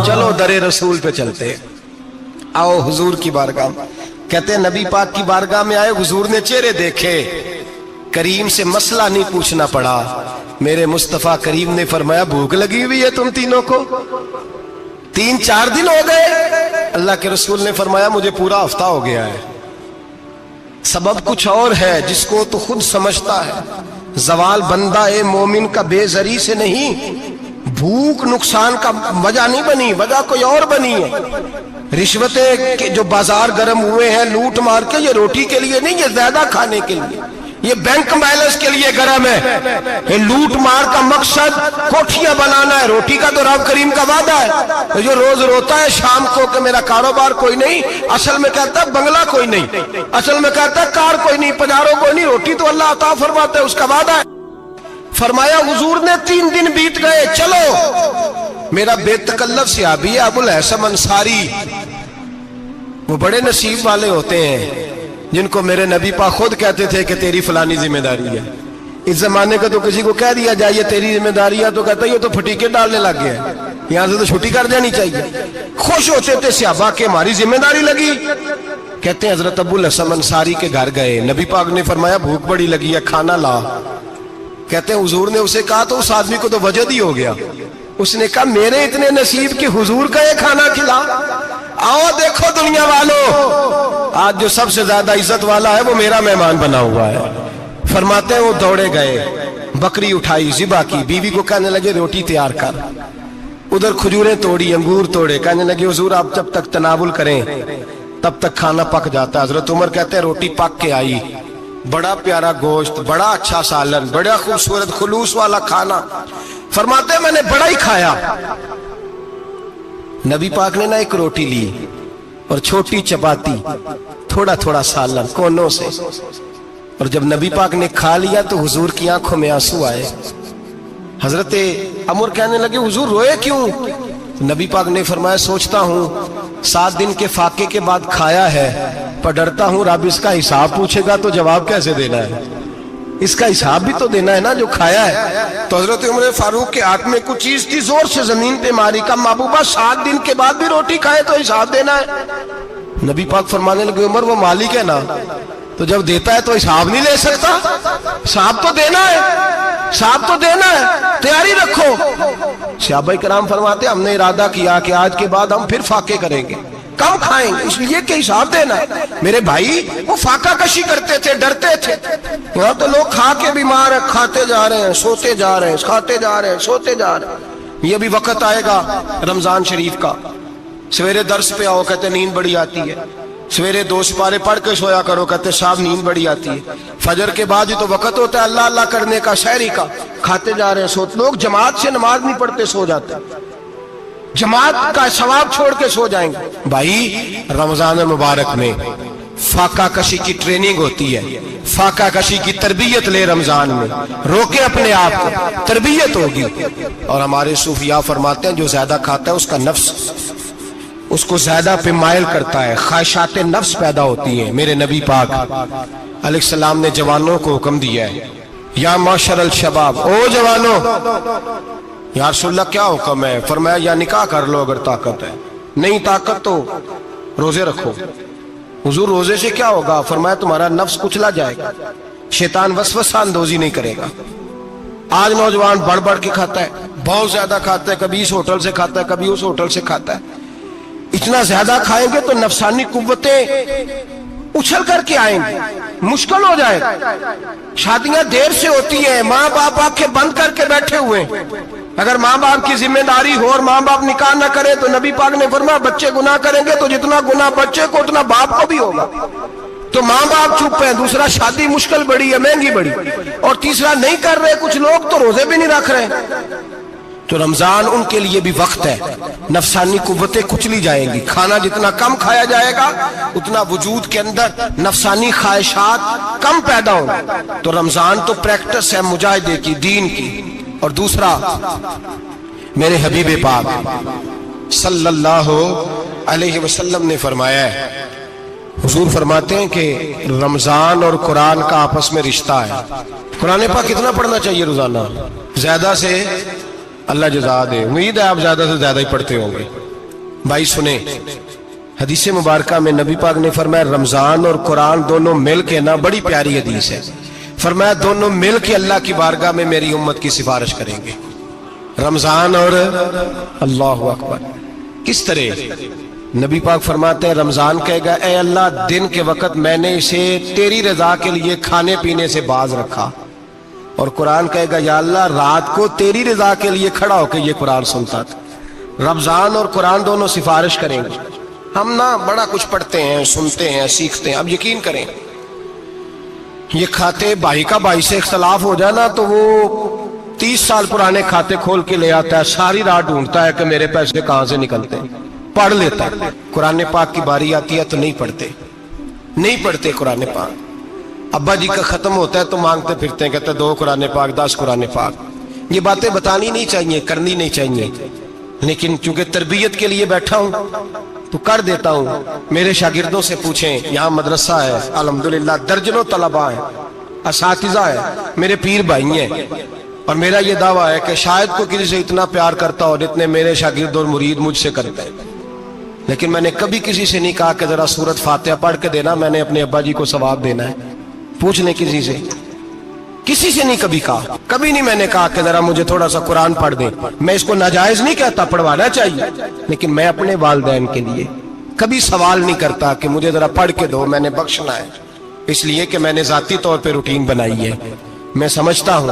چلو در رسول پہ چلتے، آؤ حضور کی بارگاہ میں۔ کہتے ہیں نبی پاک کی بارگاہ میں آئے، حضور نے چہرے دیکھے، کریم سے مسئلہ نہیں پوچھنا پڑا۔ میرے مصطفیٰ کریم نے فرمایا بھوک لگی ہوئی ہے تم تینوں کو؟ 3-4 دن ہو گئے؟ اللہ کے رسول نے فرمایا مجھے پورا ہفتہ ہو گیا ہے۔ سبب کچھ اور ہے جس کو تو خود سمجھتا ہے۔ زوال بندہ مومن کا بے زری سے نہیں، بھوک نقصان کا وجہ نہیں بنی، وجہ کوئی اور بنی ہے۔ رشوتیں جو بازار گرم ہوئے ہیں لوٹ مار کے، یہ روٹی کے لیے نہیں، یہ زیادہ کھانے کے لیے، یہ بینک بیلنس کے لیے گرم ہے۔ یہ لوٹ مار کا مقصد کوٹھیاں بنانا ہے، روٹی کا تو رب کریم کا وعدہ ہے۔ جو روز روتا ہے شام کو کہ میرا کاروبار کوئی نہیں، اصل میں کہتا ہے بنگلہ کوئی نہیں، اصل میں کہتا ہے کار کوئی نہیں، پجارو کوئی نہیں، روٹی تو اللہ عطا فرماتا ہے، اس کا وعدہ ہے۔ فرمایا حضور نے 3 دن بیت گئے، چلو میرا بے تکلف صحابی ہے ابو الحسن انصاری، وہ بڑے نصیب والے ہوتے ہیں جن کو میرے نبی پاک خود کہتے تھے کہ تیری فلانی ذمہ داری ہے۔ اس زمانے کا تو کسی کو کہہ دیا جائے یہ تیری ذمہ داری ہے تو کہتا ہے یہ تو پھٹیکے ڈالنے لگ گیا ہے، یہاں سے تو چھٹی کر جانی چاہیے۔ خوش ہوتے تھے صحابہ کہ ہماری ذمہ داری لگی۔ کہتے ہیں حضرت ابو الحسن انصاری کے گھر گئے، نبی پاک نے فرمایا بھوک بڑی لگی ہے، کھانا لا۔ کہتے ہیں حضور نے اسے کہا تو اس آدمی کو تو وجد ہی ہو گیا، اس نے کہا میرے اتنے نصیب کہ حضور کا یہ کھانا کھلا۔ آؤ دیکھو دنیا والوں، آج جو سب سے زیادہ عزت والا ہے وہ میرا مہمان بنا ہوا ہے۔ فرماتے ہیں وہ دوڑے گئے، بکری اٹھائی، ذبح کی، بیوی کو کہنے لگے روٹی تیار کر، ادھر کھجوریں توڑی، انگور توڑے، کہنے لگے حضور آپ جب تک تناول کریں تب تک کھانا پک جاتا ہے۔ حضرت عمر کہتے ہیں روٹی پک کے آئی، بڑا پیارا گوشت، بڑا اچھا سالن، بڑا خوبصورت خلوص والا کھانا۔ فرماتے ہیں میں نے بڑا ہی کھایا۔ نبی پاک نے نہ ایک روٹی لی اور چھوٹی چپاتی، تھوڑا تھوڑا سالن کونوں سے، اور جب نبی پاک نے کھا لیا تو حضور کی آنکھوں میں آنسو آئے۔ حضرت عمر کہنے لگے حضور روئے کیوں؟ نبی پاک نے فرمایا سوچتا ہوں 7 دن کے فاقے کے بعد کھایا ہے، پر ڈرتا ہوں رب اس کا حساب پوچھے گا تو جواب کیسے دینا ہے، اس کا حساب بھی تو دینا ہے نا جو کھایا ہے۔ تو حضرت عمر فاروق کے ہاتھ میں کچھ چیز تھی، زور سے زمین پہ ماری، کا محبوبہ 7 دن کے بعد بھی روٹی کھائے تو حساب دینا ہے۔ نبی پاک فرمانے لگے عمر وہ مالک ہے نا، تو جب دیتا ہے تو حساب نہیں لے سکتا، حساب تو دینا ہے، حساب تو دینا ہے، تیاری رکھو۔ صحابہ کرام فرماتے ہم نے ارادہ کیا کہ آج کے بعد ہم پھر فاقے کریں گے، کم کھائیں گے، اس لیے کہ حساب دینا ہے۔ میرے بھائی وہ فاقہ کشی کرتے تھے، ڈرتے تھے۔ یہاں تو لوگ کھا کے بیمار ہیں، کھاتے جا رہے ہیں، سوتے جا رہے ہیں، کھاتے جا رہے ہیں، سوتے جا رہے ہیں۔ یہ بھی وقت آئے گا رمضان شریف کا، سویرے درس پہ آؤ کہتے نیند بڑی آتی ہے، سویرے 2 سپارے پڑھ کے سویا کرو کہتے صاحب نیند بڑی آتی ہے، فجر کے بعد ہی تو وقت ہوتا ہے اللہ اللہ کرنے کا، سحری کا، کھاتے جا رہے ہیں، سوتے۔ لوگ جماعت سے نماز نہیں پڑھتے سو جاتے، جماعت کا ثواب چھوڑ کے سو جائیں گے۔ بھائی رمضان مبارک میں فاقہ کشی کی ٹریننگ ہوتی ہے، فاقہ کشی کی تربیت لے، رمضان میں روکے اپنے آپ کو، تربیت ہوگی۔ اور ہمارے صوفیاء فرماتے ہیں جو زیادہ کھاتا ہے اس کا نفس اس کو زیادہ پہ مائل کرتا ہے، خواہشات نفس پیدا ہوتی ہیں۔ میرے نبی پاک علیہ السلام نے جوانوں کو حکم دیا ہے یا معاشر الشباب، او جوانوں، یا رسول اللہ کیا حکم ہے؟ فرمایا یا نکاح کر لو اگر طاقت ہے، نہیں طاقت تو روزے رکھو۔ حضور روزے سے کیا ہوگا؟ فرمایا تمہارا نفس کچلا جائے گا، شیطان وسوسہ اندوزی نہیں کرے گا۔ آج نوجوان بڑھ بڑھ کے کھاتا ہے، بہت زیادہ کھاتا ہے، کبھی اس ہوٹل سے کھاتا ہے، کبھی اس ہوٹل سے کھاتا ہے۔ اتنا زیادہ کھائیں گے تو نفسانی قوتیں اچھل کر کے آئیں گے، مشکل ہو جائے گا۔ شادیاں دیر سے ہوتی ہیں، ماں باپ آنکھیں بند کر کے بیٹھے ہوئے، اگر ماں باپ کی ذمہ داری ہو اور ماں باپ نکاح نہ کرے تو نبی پاک نے فرمایا بچے گناہ کریں گے تو جتنا گناہ بچے کو اتنا باپ کو بھی ہوگا۔ تو ماں باپ چپ ہیں، دوسرا شادی مشکل بڑی ہے، مہنگی بڑی، اور تیسرا نہیں کر رہے کچھ لوگ تو روزے بھی نہیں رکھ رہے۔ تو رمضان ان کے لیے بھی وقت ہے، نفسانی قوتیں کچلی جائیں گی، کھانا جتنا کم کھایا جائے گا اتنا وجود کے اندر نفسانی خواہشات کم پیدا ہوں۔ تو رمضان تو پریکٹس ہے مجاہدے کی، دین کی۔ اور دوسرا میرے حبیب پاک صلی اللہ علیہ وسلم نے فرمایا ہے हुजूर फरमाते हैं कि रमजान और कुरान का आपस में रिश्ता है। कुरान पाक कितना पढ़ना चाहिए रोजाना? ज्यादा से अल्लाह जज़ा दे, उम्मीद है आप ज्यादा से ज्यादा ही पढ़ते होंगे। भाई सुने, हदीस मुबारका में नबी पाक ने फरमाया रमजान और कुरान दोनों मिल के ना, बड़ी प्यारी हदीस है, फरमाया दोनों मिल के अल्लाह की बारगाह में मेरी उम्मत की सिफारिश करेंगे। रमजान और अल्लाह अकबर। किस तरह? नबी पाक फरमाते हैं रमजान कहेगा ए अल्लाह, दिन के वक्त मैंने इसे तेरी रजा के लिए खाने पीने से बाज रखा, और कुरान कहेगा या अल्लाह, रात को तेरी रजा के लिए खड़ा होकर ये कुरान सुनता था। रमजान और कुरान दोनों सिफारिश करेंगे। हम ना बड़ा कुछ पढ़ते हैं, सुनते हैं, सीखते हैं। अब यकीन करें, ये खाते भाई का भाई से इख्तलाफ हो जाए ना तो वो 30 साल पुराने खाते खोल के ले आता है, सारी रात ढूंढता है कि मेरे पैसे कहां से निकलते हैं, पढ़ लेता है। कुरान पाक की बारी आती है तो नहीं पढ़ते कुरान पाक। अब्बा जी का खत्म होता है तो मांगते फिरते हैं, कहते 2 कुरान पाक, 10 कुरान पाक। ये बातें बतानी नहीं चाहिए, करनी नहीं चाहिए, लेकिन चूंकि तरबियत के लिए बैठा हूं तो कर देता हूं। मेरे शागिर्दों से पूछें, यहाँ मदरसा है अल्हम्दुलिल्लाह, दर्जनों तलबा है, असातिज़ा है, मेरे पीर भाई हैं, और मेरा ये दावा है कि शायद कोई किसी से इतना प्यार करता हो जितने मेरे शागिर्द और मुरीद मुझसे करते हैं। लेकिन मैंने कभी किसी से नहीं कहा कि जरा सूरत फातिहा पढ़ के देना, मैंने अपने अब्बा जी को सवाब देना है। पूछ लें किसी से नहीं कभी कहा, कभी नहीं मैंने कहा कि जरा मुझे थोड़ा सा कुरान पढ़ दे। मैं इसको नाजायज नहीं कहता, पढ़वाना चाहिए, लेकिन मैं अपने वालिदैन के लिए कभी सवाल नहीं करता कि मुझे जरा पढ़ के दो, मैंने बख्शना है, इसलिए कि मैंने जाती तौर पे रूटीन बनाई है। मैं समझता हूं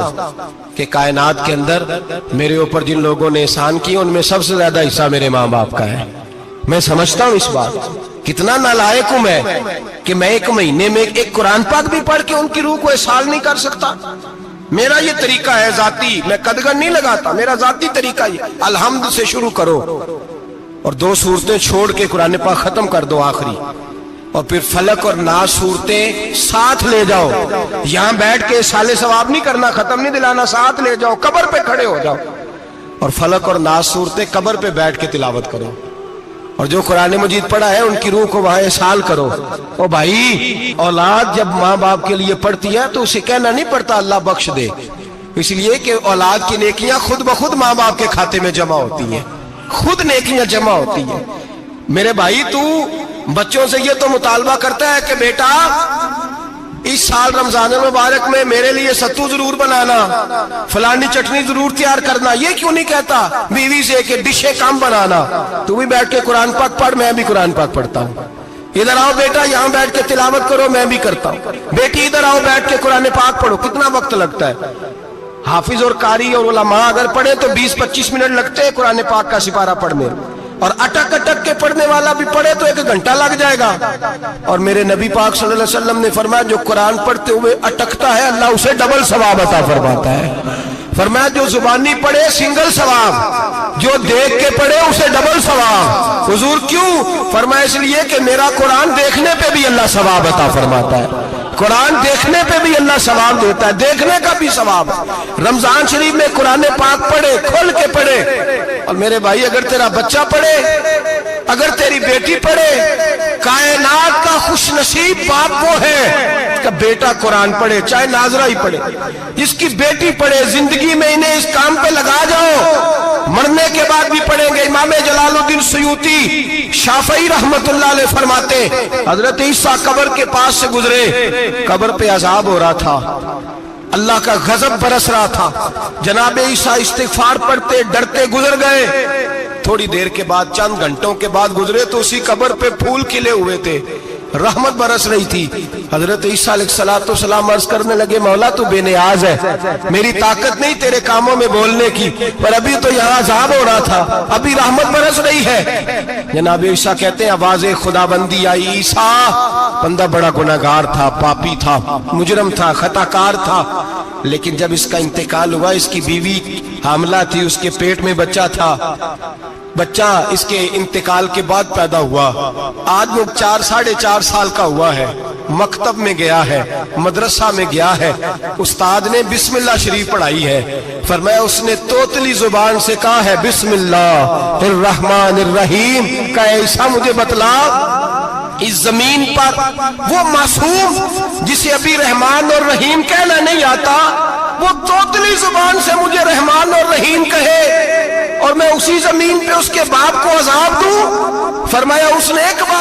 कि कायनात के अंदर मेरे ऊपर जिन लोगों ने एहसान किए उनमें सबसे ज्यादा हिस्सा मेरे माँ बाप का है। मैं समझता हूं इस बात। कितना नालायक हूं मैं कि मैं एक महीने में एक कुरान पाक भी पढ़ के उनकी रूह को एहसास नहीं कर सकता। मेरा ये तरीका है जाती, मैं कदगन नहीं लगाता, मेरा जाती तरीका ये, अलहम्द से शुरू करो और 2 सूरतें छोड़ के कुरान पाक खत्म कर दो आखिरी, और फिर फलक और नास सूरतें साथ ले जाओ। यहां बैठ के साले सवाब नहीं करना, खत्म नहीं दिलाना, साथ ले जाओ, कब्र पे खड़े हो जाओ और फलक और नास सूरतें कब्र पे बैठ के तिलावत करो, और जो कुरान मजीद पढ़ा है उनकी रूह को वहां इसाल करो। ओ भाई, औलाद जब माँ बाप के लिए पढ़ती है तो उसे कहना नहीं पड़ता अल्लाह बख्श दे, इसलिए कि औलाद की नेकियां खुद ब खुद माँ बाप के खाते में जमा होती हैं, खुद नेकियां जमा होती हैं। मेरे भाई, तू बच्चों से ये तो मुतालबा करता है कि बेटा इस साल रमजान मुबारक में मेरे लिए सत्तू जरूर बनाना, फलानी चटनी जरूर तैयार करना, ये क्यों नहीं कहता बीवी से कि डिशे कम बनाना? तू भी बैठ के कुरान पाक पढ़, मैं भी कुरान पाक पढ़ता हूँ। इधर आओ बेटा, यहाँ बैठ के तिलावत करो, मैं भी करता हूँ। बेटी इधर आओ, बैठ के कुरान पाक पढ़ो। कितना वक्त लगता है? हाफिज और कारी और उलमा अगर पढ़े तो 20-25 मिनट लगते हैं कुरान पाक का सिपारा पढ़ने, और अटक अटक के पढ़ने वाला भी पढ़े तो 1 घंटा लग जाएगा। और मेरे नबी पाक सल्लल्लाहु अलैहि वसल्लम ने फरमाया जो कुरान पढ़ते हुए अटकता है अल्लाह उसे डबल सवाब अता फरमाता है। फरमाया जो जुबानी पढ़े सिंगल सवाब, जो देख के पढ़े उसे डबल सवाब। हुजूर क्यों? फरमाया इसलिए कि मेरा कुरान देखने पे भी अल्लाह सवाब अता फरमाता है, कुरान देखने पे भी अल्लाह सवाब देता है, देखने का भी सवाब। रमजान शरीफ में कुरान पाक पढ़े, खोल के पढ़े। और मेरे भाई, अगर तेरा बच्चा पढ़े, अगर तेरी बेटी पढ़े, कायनात का खुशनसीब बाप वो है कि बेटा कुरान पढ़े, चाहे नाजरा ही पढ़े, इसकी बेटी पढ़े। जिंदगी में इन्हें इस काम पे लगा जाओ, मरने के बाद भी पढ़ेंगे। इमाम जलालुद्दीन सुयूती शाफई रहमतुल्लाह अलैह फरमाते, हजरत ईसा कब्र के पास से गुजरे, कब्र पे अजाब हो रहा था, अल्लाह का गजब बरस रहा था। जनाब ईसा इस्तिगफार पढ़ते डरते गुजर गए। थोड़ी देर के बाद, चंद घंटों के बाद गुजरे तो उसी कब्र पे फूल खिले हुए थे, रहमत बरस रही थी। हजरत ईसा अलैहिस्सलाम अर्ज करने लगे, मौला तू बेनियाज है, मेरी ताकत नहीं तेरे कामों में बोलने की, पर अभी तो यहाँ अजाब हो रहा था, अभी रहमत बरस रही है। जनाब ईसा कहते हैं आवाज़े खुदाबंदी आई, ईसा बंदा बड़ा गुनाहगार था, पापी था, मुजरम था, खताकार था, लेकिन जब इसका इंतकाल हुआ, इसकी बीवी हामला थी, उसके पेट में बच्चा था, बच्चा इसके इंतकाल के बाद पैदा हुआ। आज वो 4-4.5 साल का हुआ है, मकतब में गया है, मदरसा में गया है, उस्ताद ने बिस्मिल्लाह शरीफ पढ़ाई है। फरमाया उसने तोतली जुबान से कहा है बिस्मिल्लाहिर्रहमानिर्रहीम का, ऐसा मुझे बतला اس زمین پر وہ معصوم جسے ابھی رحمان اور رحیم کہنا نہیں آتا، وہ توتلی زبان سے مجھے رحمان اور رحیم کہے اور میں اسی زمین پہ اس کے باپ کو عذاب دوں؟ فرمایا اس نے ایک بات